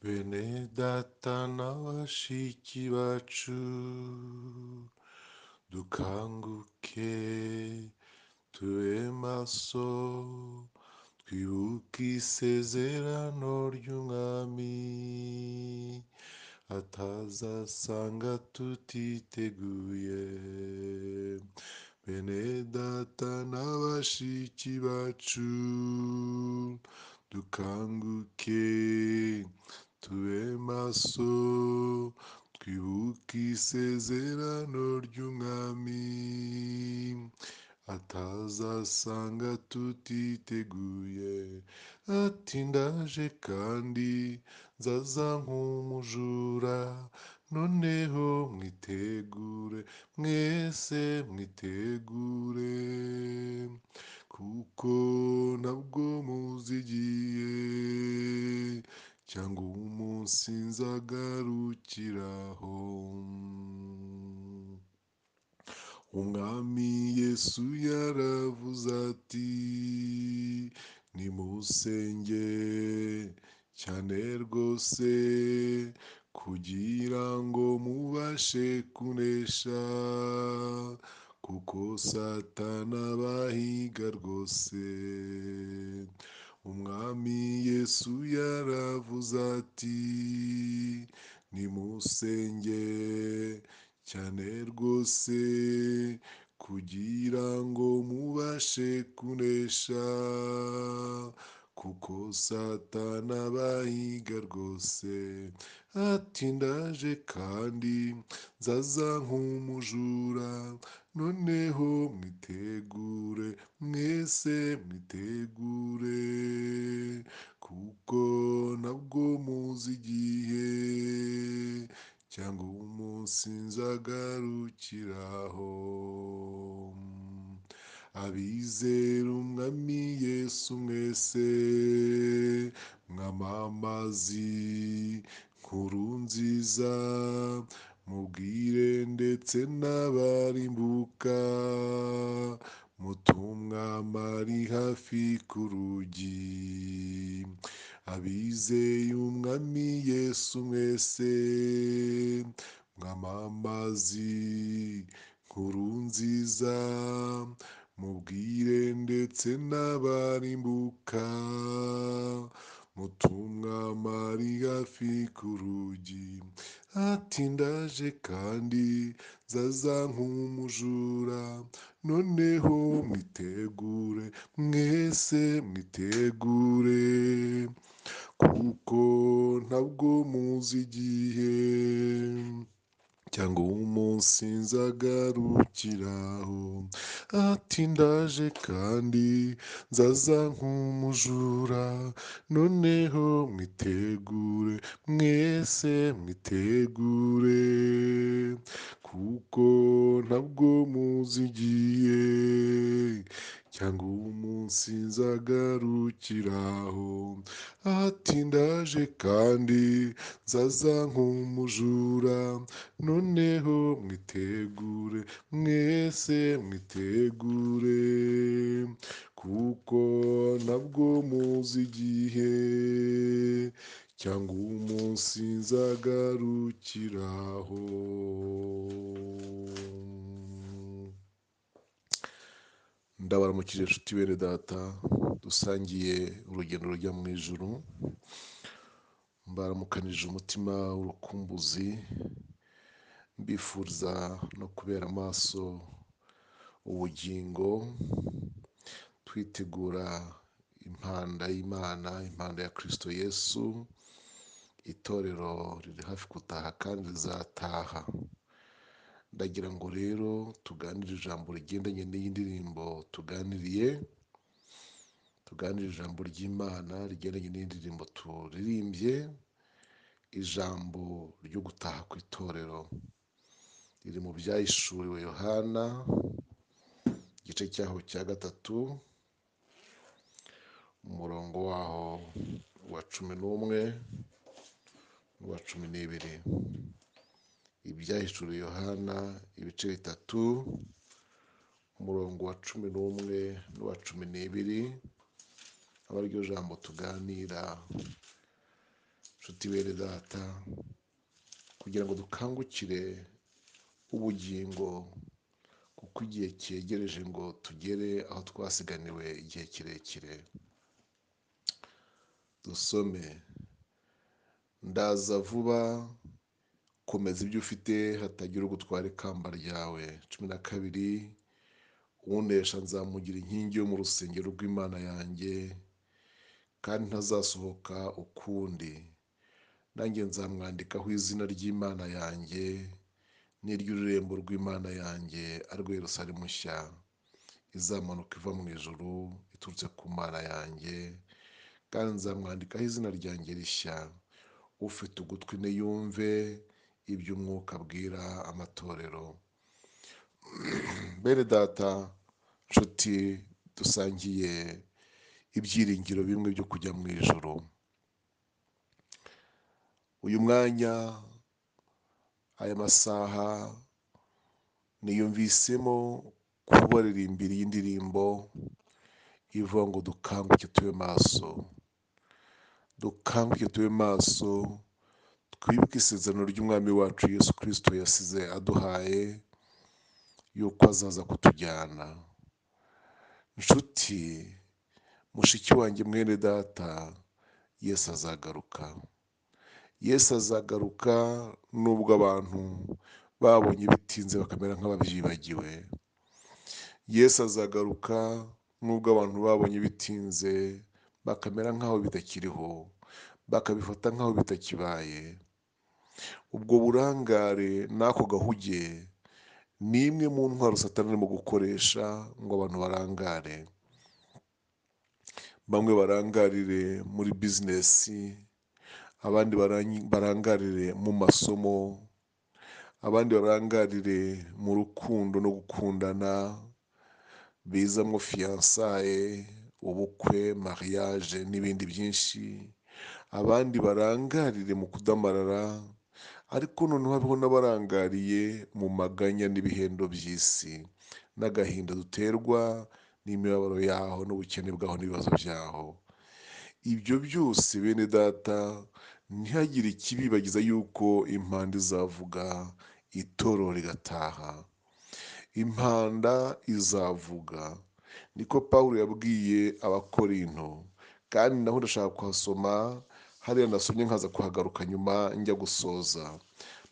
Bene data na bashiki bacu, dukanguke tube maso, twibuke isezerano ry'umwami, atazasanga tutiteguye. Bene data na bashiki bacu, dukanguke tube maso, twibuke isezerano ry'umwami, atazasanga tutiteguye. Ati ndaje kandi nzaza nk'umujura, noneho mwitegure, mwese mwitegure, kuko ntabwo muzi igihe cyangwa umunsi nzagarukiraho. Umwami Yesu yaravuze ati, nimusenge cyane rwose kugira ngo mubashe kunesha, kuko Satani abahiga rwose. Umwami Yesu yaravuze ati, nimusenge cyane rwose kugira ngo mubashe kunesha, kuko Satani abahiga rwose. Ati ndaje kandi nzaza nk'umujura, noneho mwitegure, mwese mwitegure, kuko ntabwo muzi igihe cyangwa umunsi nzagarukiraho. Abizera umwami Yesu mwese, mwamamaze inkuru nziza, mubwire ndetse n'abarimbuka, mutumwami ari hafi ku rugi. Abizeye umwami Yesu mwese, mwamamaze inkuru nziza, mubwire ndetse n'abarimbuka, mutumwami ari hafi ku rugi. Ati ndaje kandi nzaza nk'umujura, noneho mwitegure, mwese mwitegure, kuko ntabwo muzi igihe cyangwa umunsi nzagarukiraho. Ati ndaje kandi nzaza nk'umujura, noneho mwitegure, mwese mwitegure, kuko ntabwo muzi igihe cyangwa umunsi nzagarukiraho. Ati ndaje kandi nzaza nk'umujura, noneho mwitegure, mwese mwitegure, kuko ntabwo muzi igihe cyangwa umunsi nzagarukiraho. Ndabaramukije inshuti bene data, dusangiye urugendo rujya mu ijuru. Mbaramukanije umutima w'urukumbuzi, mbifuriza no kubera amaso ubugingo, twitegura impanda y'Imana, impanda ya Kristo Yesu. Itorero riri hafi gutaha kandi rizataha. Ndagira ngo rero tuganire ijambo rigendanye n'iyi ndirimbo tuganiriye, tuganire ijambo ry'Imana rigendanye n'iyi ndirimbo turirimbye. Ijambo ryo gutaha ku itorero riri mu byahishuriwe Yohana, igice cyaho cya 3, umurongo waho wa 11 n'uwa 12. ibyahishuriwe Yohana ibice 3 umurongo wa 11 n'uwa 12 aba ariryo jambo tuganira. Nshuti bene data, kugira ngo dukangukire ubugingo, kuko igihe cyegereje ngo tugere aho twasiganiwe igihe kirekire. Dusome: ndaza vuba, komeza ibyo ufite hatagira ugutwara ikamba ryawe. 12 unesha nzamugira inkingi yo mu rusengero rw'Imana yanjye, kandi ntazasohoka ukundi. Nanjye nzamwandikaho izina ry'Imana yanjye n'iry'ururembo rw'Imana yanjye, arirwo Yerusalemu nshya izamanuka iva mu ijuru iturutse ku Mana yanjye, kandi nzamwandikaho izina ryanjye rishya. Ufite ugutwi niyumve ibyo umwuka abwira amatorero. Bene data, nshuti dusangiye ibyiringiro bimwe byo kujya mu ijuru, uyu mwanya, aya masaha, niyumvisemo kubaririmbira iyi ndirimbo ivuga ngo dukanguke tube maso. Dukanguke tube maso, twibuke isezerano ry'umwami wacu Yesu Kristo yasize aduhaye yuko azaza kutujyana. Nshuti, mushiki wanjye, mwene data, Yesu azagaruka. Yesu azagaruka nubwo abantu babonye bitinze bakamera nk'ababyibagiwe. Yesu azagaruka nubwo abantu babonye bitinze bakamera nk'aho bitakiriho, bakabifata nk'aho bitakibaye. Ubwo burangare n'ako gahuge ni imwe mu ntwaro Satani arimo gukoresha ngo abantu barangare. Bamwe barangarire muri bizinesi, abandi barangarire mu masomo, abandi barangarire mu rukundo no gukundana, bizamo fiyansaye, ubukwe, mariage n'ibindi byinshi. Abandi barangarire mu kudamarara, ariko noneho hariho n'abarangariye mu maganya n'ibihendo by'isi n'agahinda duterwa n'imibabaro yaho n'ubukene bwaho n'ibibazo byaho. Ibyo byose bene data, ntihagire ikibibagiza yuko impanda izavuga, itorero rigataha. Impanda izavuga, niko Pawulo yabwiye Abakorinto, kandi naho ndashaka kuhasoma hariya nasomye nkaza kuhagaruka nyuma njya gusoza.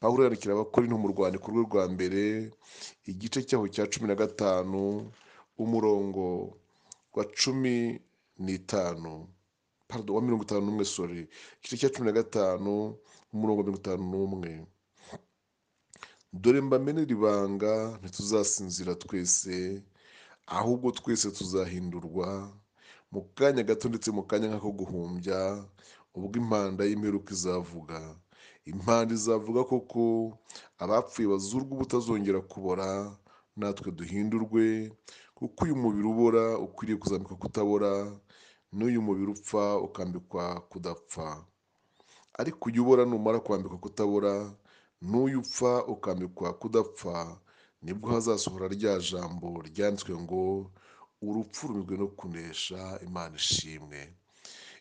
Pawulo yandikira Abakorinto mu rwandiko rwe rwa mbere, igice cyaho cya 15 umurongo wa 15, wa 51, igice cya 15 umurongo wa 51. Dore mbamenera ibanga, ntituzasinzira twese, ahubwo twese tuzahindurwa mu kanya gato, ndetse mu kanya nk'ako guhumbya, ubwo impanda y'imperuka izavuga. Impanda izavuga koko, abapfuye bazurwe ubutazongera kubora, natwe duhindurwe, kuko uyu mubiri ubora ukwiriye kuzambikwa kutabora, n'uyu mubiri upfa ukambikwa kudapfa. Ariko uyu ubora numara kwambikwa kutabora, n'uyu upfa ukambikwa kudapfa, nibwo hazasohora rya jambo ryanditswe ngo urupfu rumizwe no kunesha. Imana ishimwe.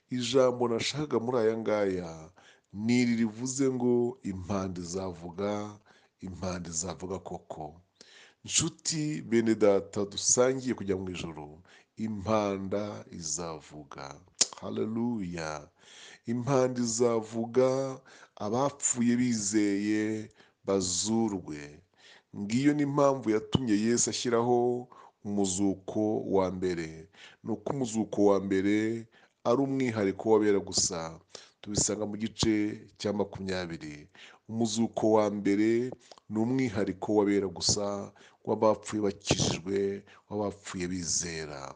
Ijambo nashakaga muri aya ngaya ni iri rivuze ngo impanda izavuga, impanda izavuga koko. Nshuti bene data dusangiye kujya mu ijoro, impanda izavuga. Haleluya! Impanda izavuga, abapfuye bizeye bazurwe. Ngiyo n'impamvu yatumye Yesu ashyiraho umuzuko wa mbere. Ni uko umuzuko wa mbere ari umwihariko w'abera gusa. Tubisanga mu gice cya 20. Umuzuko wa mbere ni umwihariko w'abera gusa, w'abapfuye bakijijwe, w'abapfuye bizera.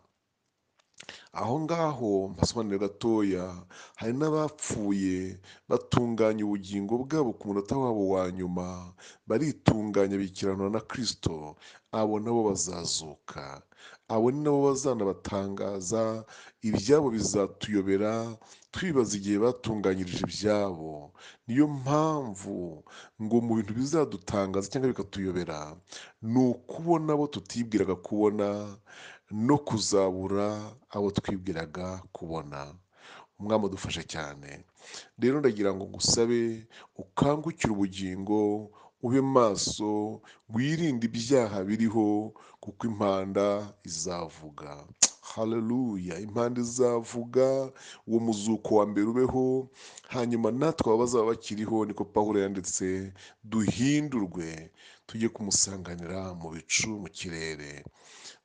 Aho ngaho mpasobanurira gatoya, hari n'abapfuye batunganya ubugingo bwabo ku munota wabo wa nyuma, baritunganya bikiranura na Kristo. Abo nabo bazazuka. abo ni nabo bazanabatangaza, ibyabo bizatuyobera twibaza igihe batunganyirije ibyabo. Niyo mpamvu ngo mu bintu bizadutangaza cyangwa bikatuyobera ni ukubona abo tutibwiraga kubona no kuzabura abo twibwiraga kubona. Umwami adufashe cyane. Rero ndagira ngo ngusabe ukangukire ubugingo, ube maso, wirinde ibyaha biriho kuko impanda izavuga. Haleluya! Impanda izavuga, uwo muzuko wa mbere ubeho, hanyuma natwe aba bazaba bakiriho, niko Pawulo yanditse, duhindurwe tujye kumusanganira mu bicu mu kirere.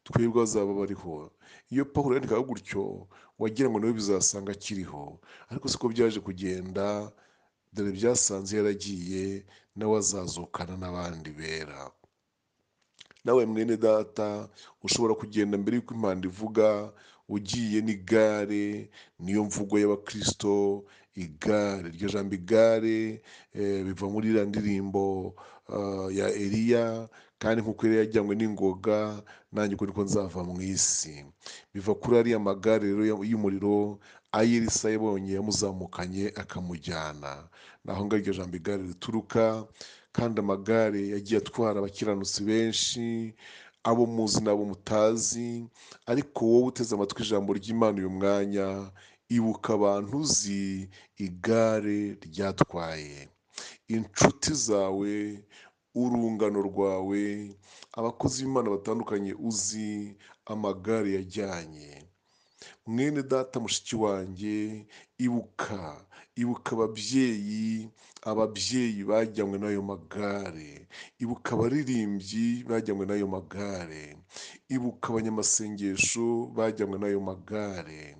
Twebwe bazaba bariho. Iyo Pawulo yandikaga gutyo wagira ngo nawe bizasanga akiriho, ariko siko byaje kugenda. Dore byasanze yaragiye, nawe azazukana n'abandi bera. Nawe mwene data ushobora kugenda mbere y'uko impanda ivuga, ugiye n'igare. Niyo mvugo y'abakristo, igare. Iryo jambo igare biva muri iriya ndirimbo ya Eliya, kandi nk'uko Eliya yajyanywe n'ingoga, nanjye uko niko nzava mu isi. Biva kuri ariya magare rero y'umuriro ayo Elisa yabonye yamuzamukanye akamujyana. Naho ngaho iryo jambo igare rituruka, kandi amagare yagiye atwara abakiranutsi benshi, abo muzi n'abo mutazi. Ariko wowe uteze amatwi ijambo ry'Imana uyu mwanya, ibuka abantu uzi igare ryatwaye, inshuti zawe, urungano rwawe, abakozi b'Imana batandukanye uzi amagare yajyanye. Mwene data, mushiki wanjye, ibuka ababyeyi bajyanywe n'ayo magare, ibuka abaririmbyi bajyanywe n'ayo magare, ibuka abanyamasengesho bajyanywe n'ayo magare,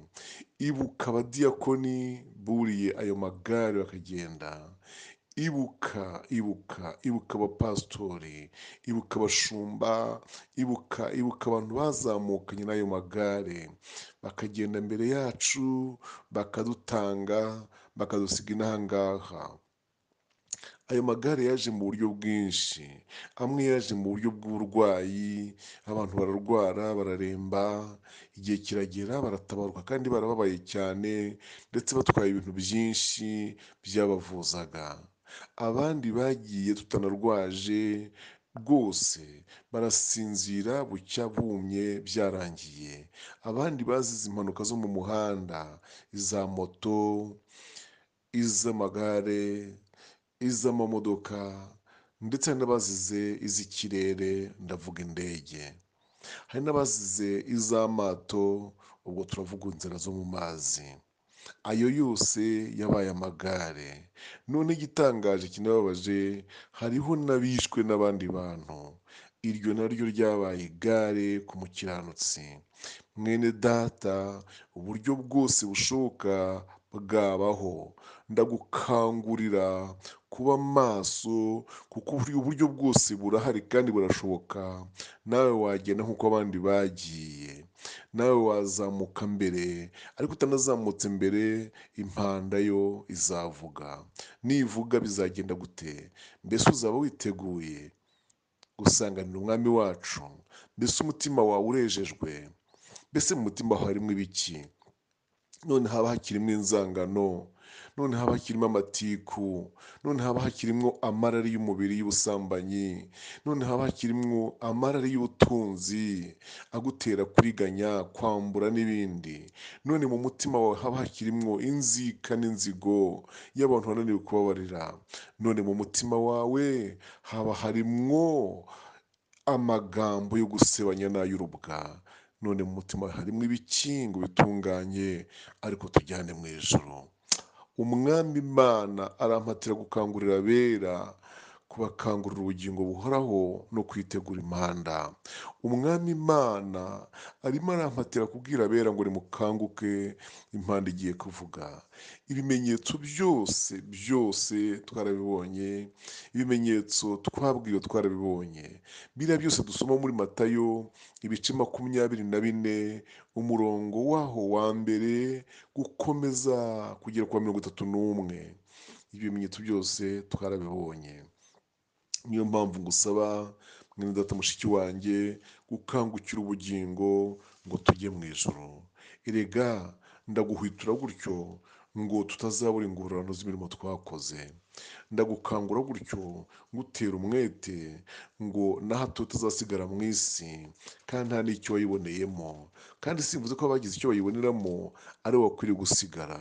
ibuka abadiyakoni buriye ayo magare bakagenda, ibuka abapasitori, ibuka abashumba, ibuka abantu bazamukanye n'ayo magare bakagenda mbere yacu, bakadutanga, bakadusiga inahangaha. Ayo magare yaje mu buryo bwinshi. Amwe yaje mu buryo bw'uburwayi, abantu bararwara, bararemba, igihe kiragera baratabaruka kandi barababaye cyane, ndetse batwaye ibintu byinshi byabavuzaga. Abandi bagiye tutanarwaje rwose, barasinzira bucya bumye byarangiye. Abandi bazize impanuka zo mu muhanda, iza moto, iz'amagare, iz'amamodoka, ndetse hari n'abazize iz'ikirere, ndavuga indege. Hari n'abazize iz'amato, ubwo turavuga inzira zo mu mazi. Ayo yose yabaye amagare. None igitangaje kinababaje, hariho n'abishwe n'abandi bantu. Iryo naryo ryabaye igare ku mukiranutsi. Mwene data, uburyo bwose bushoboka bwabaho, ndagukangurira kuba maso, kuko uburyo bwose burahari kandi burashoboka. Nawe wagenda nk'uko abandi bagiye, nawe wazamuka mbere, ariko utanazamutse mbere, impanda yo izavuga. Nivuga bizagenda gute? Mbese uzaba witeguye gusanganira umwami wacu? Mbese umutima wawe urejejwe? Mbese mu mutima wawe harimo ibiki? None haba hakirimo inzangano, none haba hakirimo amatiku, none haba hakirimo amarari y'umubiri y'ubusambanyi, none haba hakirimo amarari y'ubutunzi agutera kuriganya, kwambura n'ibindi. None mu mutima wawe haba hakirimo inzika n'inzigo y'abantu bananiwe kubabarira. None mu mutima wawe haba harimwo amagambo yo gusebanya n'ay'urubwa. None mu mutima harimo ibikingo bitunganye, ariko tujyane mu ijuru. Umwami Imana arampatira gukangurira abera, kubakangurira ubugingo buhoraho no kwitegura impanda. Umwami Imana arimo arampatira kubwira abera ngo nimukanguke, impanda igiye kuvuga. Ibimenyetso byose twarabibonye, ibimenyetso twabwiwe twarabibonye. Biriya byose dusoma muri Matayo ibice 24, umurongo waho wa mbere gukomeza kugera kwa 31. Ibyo bimenyetso byose twarabibonye. Niyo mpamvu ngusaba mwene data mushiki wanjye, gukangukira ubugingo ngo tujye mu ijoro. Erega ndaguhwitura gutyo ngo tutazabura ingororano z'imirimo twakoze. Ndagukangura gutyo ngutera umwete ngo na hato tuzasigara mu isi kandi nta n'icyo wayiboneyemo. Kandi simvuze ko abagize icyo bayiboneramo ari bo bakwiriye gusigara.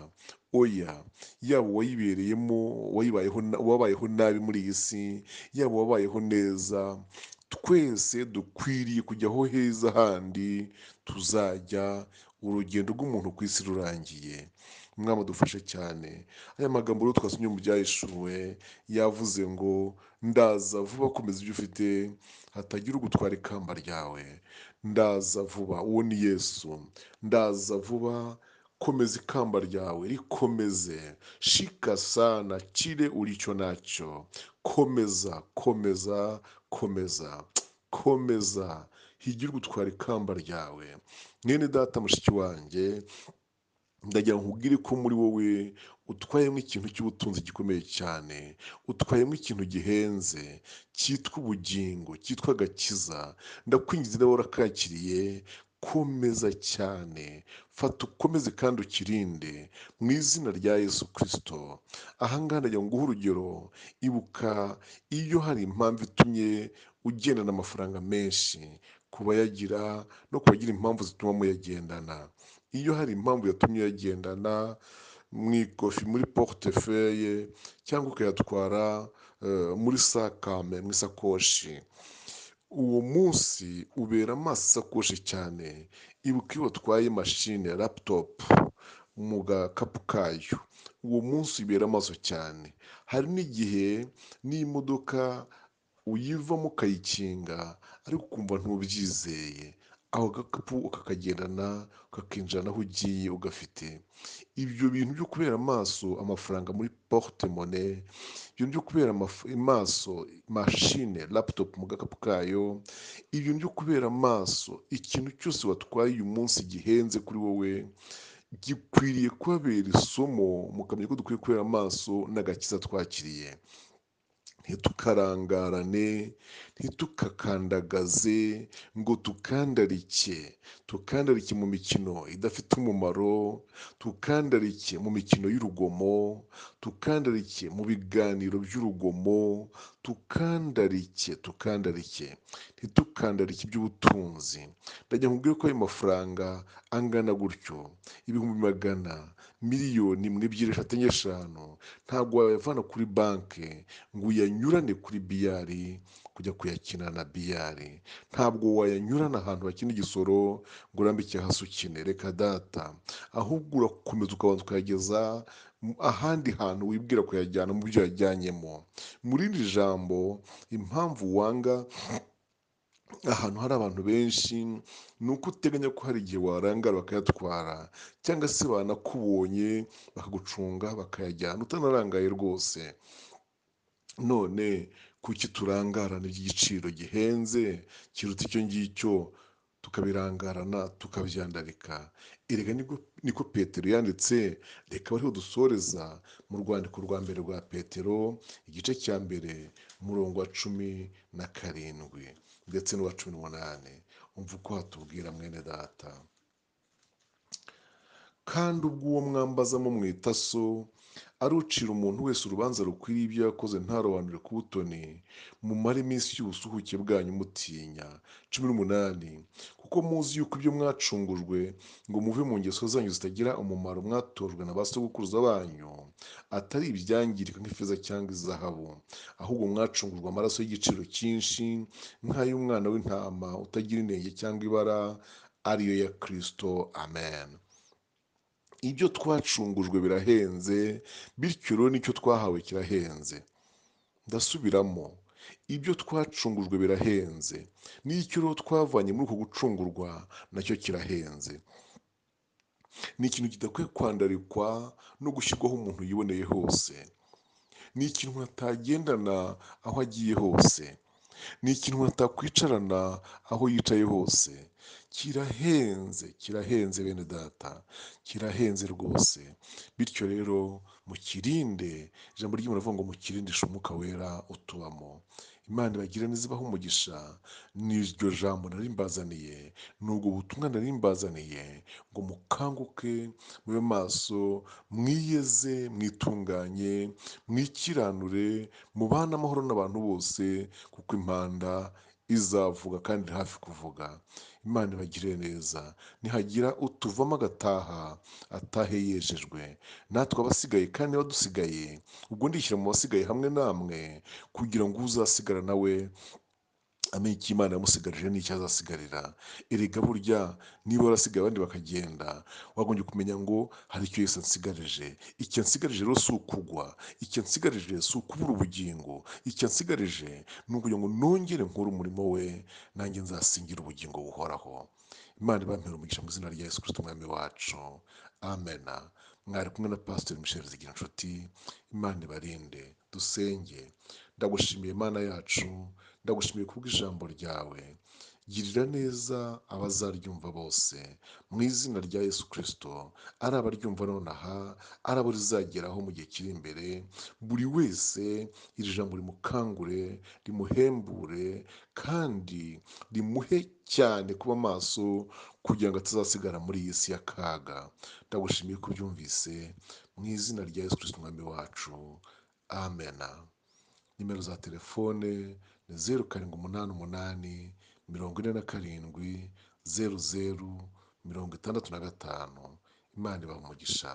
Oya, yaba uwayibereyemo, uwabayeho nabi muri iyi si, yaba uwabayeho neza, twese dukwiriye kujya aho heza handi tuzajya urugendo rw'umuntu ku isi rurangiye. Umwami adufashe cyane. Aya magambo rero twasomye mu byahishuwe yavuze ngo ndaza vuba, komeza ibyo ufite hatagira ugutwara ikamba ryawe. Ndaza vuba, uwo ni Yesu. Ndaza vuba, komeza ikamba ryawe rikomeze, shika sana kile ulicho nacho. Komeza, komeza, komeza, komeza, higira ugutwara ikamba ryawe. Mwene data mushiki wanjye, ndagira ngo nkubwire ko muri wowe utwayemo ikintu cy'ubutunzi gikomeye cyane, utwayemo ikintu gihenze cyitwa ubugingo, cyitwa agakiza. Ndakwinginze nawe warakakiriye, komeza cyane, fata ukomeze kandi ukirinde mu izina rya Yesu Kristo. Ahangaha ndagira ngo nguhe urugero. Ibuka iyo hari impamvu itumye ugendana amafaranga menshi, ku bayagira no ku bagira impamvu zituma muyagendana. Iyo hari impamvu yatumye uyagendana mu ikofi, muri portefeuille, cyangwa ukayatwara muri sakame, mu isakoshi, uwo munsi ubera amaso isakoshi cyane. Ibuka iyo watwaye mashine, laptop, mu gakapu kayo, uwo munsi ubera amaso cyane. Hari n'igihe n'imodoka uyivamo ukayikinga ariko ukumva ntubyizeye, aho gakapu ukakagendana ukakinjirana aho ugiye ugafite. Ibyo bintu byo kubera amaso amafaranga muri porte monnaie, ibyo byo kubera amaso mashine, laptop mu gakapu kayo, ibyo byo kubera amaso ikintu cyose watwaye uyu munsi gihenze kuri wowe, gikwiriye kubabera isomo, mukamenya ko dukwiye kubera amaso n'agakiza twakiriye. Ntitukarangarane, ntitukakandagaze ngo tukandarike mu mikino idafite umumaro, tukandarike mu mikino y'urugomo, tukandarike mu biganiro by'urugomo, tukandarike, ntitukandarike iby'ubutunzi. Ndagira ngo nkubwire ko ayo mafaranga angana gutyo, ibihumbi magana, miliyoni imwe, ebyiri, eshatu, enye, eshanu, ntabwo wayavana kuri banki ngo uyanyurane kuri biyari kujya kuyakina na biyari. Ntabwo wayanyurana ahantu hakina igisoro ngo urambike hasi ukine. Reka data, ahubwo urakomeza ukabanza ukayageza ahandi hantu wibwira kuyajyana mu byo yajyanyemo. Muri iri jambo, impamvu wanga ahantu hari abantu benshi ni uko uteganya ko hari igihe warangara bakayatwara, cyangwa se banakubonye bakagucunga bakayajyana utanarangaye rwose. None kuki turangarana iby'igiciro gihenze kiruta icyo ngicyo, tukabirangarana tukabyandarika? Erega niko Petero yanditse. Reka bariho dusoreza mu rwandiko rwa mbere rwa Petero, igice cya mbere, umurongo wa 17 ndetse n'uwa 18. Umva uko hatubwira, mwene data: kandi ubwo uwo mwambazamo mwita so, arucira umuntu wese urubanza rukwiriye ibyo yakoze, ntarobanure ku butoni, mumare iminsi y'ubusuhuke bwanyu mutinya. 18. Kuko muzi yuko ibyo mwacungujwe ngo muve mu ngeso zanyu zitagira umumaro mwatojwe na ba sogokuruza banyu, atari ibyangirika nk'ifeza cyangwa izahabu, ahubwo mwacungujwe amaraso y'igiciro cyinshi, nk'ay'umwana w'intama utagira inenge cyangwa ibara, ariyo ya Kristo. Amen. Ibyo twacungujwe birahenze, bityo rero nicyo twahawe kirahenze. Ndasubiramo, ibyo twacungujwe birahenze, n'icyo rero twavanye muri uko gucungurwa nacyo kirahenze. Ni ikintu kidakwiye kwandarikwa no gushyirwaho umuntu yiboneye hose. Ni ikintu atagendana aho agiye hose. Ni ikintu atakwicarana aho yicaye hose. Kirahenze bene data, kirahenze rwose. Bityo rero mukirinde. Ijambo ry'Imana rivuga ngo mukirindishe umwuka wera utubamo. Imana ibagire neza ibahe umugisha. N'iryo jambo nari mbazaniye, n'ubwo butumwa nari mbazaniye, ngo mukanguke mube maso, mwiyeze, mwitunganye, mwikiranure, mubane amahoro n'abantu bose, kuko impanda izavuga kandi iri hafi kuvuga. Imana ibagire neza. Nihagira utuvamo agataha, atahe yejejwe. Natwe abasigaye kandi niba dusigaye, ubwo ndishyira mu basigaye hamwe namwe, kugira ngo uzasigara nawe amenye icyo Imana yamusigarije n'icyo azasigarira. Erega burya niba warasigaye abandi bakagenda, wagombye kumenya ngo hari icyo Yesu ansigarije. Icyo ansigarije rero si ukugwa, icyo ansigarije si ukubura ubugingo, icyo ansigarije ni ukugira ngo nongere nkore umurimo we, nanjye nzasingira ubugingo buhoraho. Imana ibampere umugisha mu izina rya Yesu Kristo umwami wacu, amena. Mwari kumwe na Pasiteri Michel Zigirinshuti. Imana ibarinde. Dusenge. Ndagushimiye Mana yacu, ndagushimiye kubw'ijambo ryawe. Girira neza abazaryumva bose, mu izina rya Yesu Kristo, ari abaryumva nonaha, ari abo rizageraho mu gihe kiri imbere. Buri wese iri jambo rimukangure, rimuhembure, kandi rimuhe cyane kuba maso, kugira ngo atazasigara muri iyi si y'akaga. Ndagushimiye ko ubyumvise, mu izina rya Yesu Kristo umwami wacu, amena. Nimero za telefone ni 0788 47 00 65. Imana ibaha umugisha.